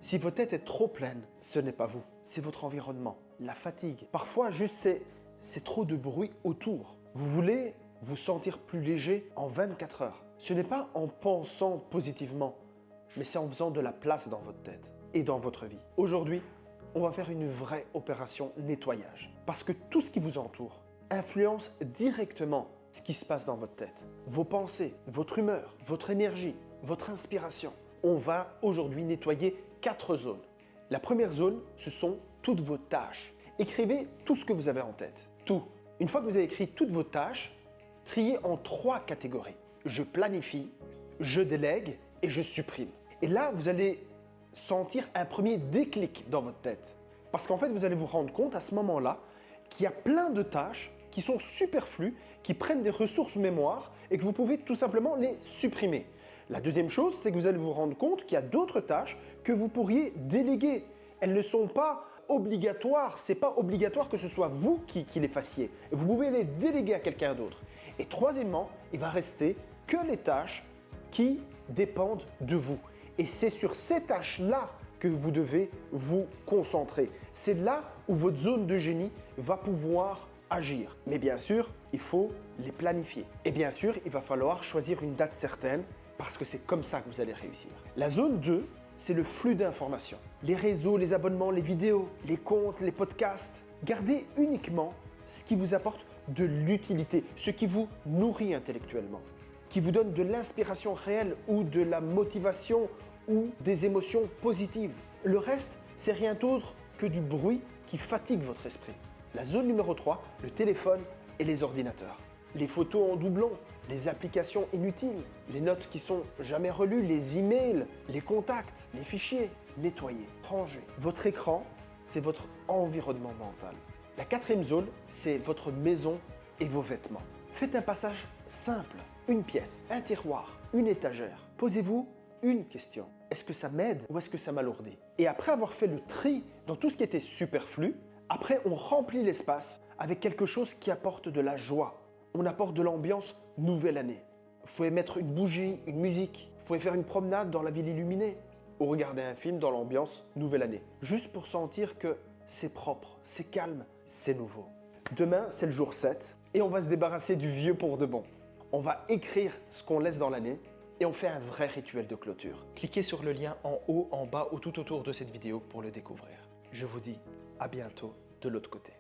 Si votre tête est trop pleine, ce n'est pas vous, c'est votre environnement, la fatigue. Parfois, juste c'est trop de bruit autour. Vous voulez vous sentir plus léger en 24 heures. Ce n'est pas en pensant positivement, mais c'est en faisant de la place dans votre tête et dans votre vie. Aujourd'hui, on va faire une vraie opération nettoyage. Parce que tout ce qui vous entoure influence directement ce qui se passe dans votre tête. Vos pensées, votre humeur, votre énergie, votre inspiration. On va aujourd'hui nettoyer 4 zones. La première zone, ce sont toutes vos tâches. Écrivez tout ce que vous avez en tête. Tout. Une fois que vous avez écrit toutes vos tâches, triez en 3 catégories. Je planifie, je délègue et je supprime. Et là, vous allez sentir un premier déclic dans votre tête. Parce qu'en fait, vous allez vous rendre compte à ce moment-là qu'il y a plein de tâches qui sont superflues, qui prennent des ressources mémoire et que vous pouvez tout simplement les supprimer. La deuxième chose, c'est que vous allez vous rendre compte qu'il y a d'autres tâches que vous pourriez déléguer. Elles ne sont pas obligatoires, ce n'est pas obligatoire que ce soit vous qui les fassiez. Vous pouvez les déléguer à quelqu'un d'autre. Et troisièmement, il va rester que les tâches qui dépendent de vous. Et c'est sur ces tâches-là que vous devez vous concentrer. C'est là où votre zone de génie va pouvoir agir. Mais bien sûr, il faut les planifier. Et bien sûr, il va falloir choisir une date certaine parce que c'est comme ça que vous allez réussir. La zone 2, c'est le flux d'informations. Les réseaux, les abonnements, les vidéos, les comptes, les podcasts. Gardez uniquement ce qui vous apporte de l'utilité, ce qui vous nourrit intellectuellement, qui vous donne de l'inspiration réelle ou de la motivation ou des émotions positives. Le reste, c'est rien d'autre que du bruit qui fatigue votre esprit. La zone numéro 3, le téléphone et les ordinateurs. Les photos en doublon, les applications inutiles, les notes qui sont jamais relues, les emails, les contacts, les fichiers. Nettoyez, rangez. Votre écran, c'est votre environnement mental. La 4e zone, c'est votre maison et vos vêtements. Faites un passage simple, une pièce, un tiroir, une étagère. Posez-vous une question. Est-ce que ça m'aide ou est-ce que ça m'alourdit? Et après avoir fait le tri dans tout ce qui était superflu, après on remplit l'espace avec quelque chose qui apporte de la joie. On apporte de l'ambiance nouvelle année. Vous pouvez mettre une bougie, une musique. Vous pouvez faire une promenade dans la ville illuminée ou regarder un film dans l'ambiance nouvelle année. Juste pour sentir que c'est propre, c'est calme, c'est nouveau. Demain, c'est le jour 7 et on va se débarrasser du vieux pour de bon. On va écrire ce qu'on laisse dans l'année et on fait un vrai rituel de clôture. Cliquez sur le lien en haut, en bas ou tout autour de cette vidéo pour le découvrir. Je vous dis à bientôt de l'autre côté.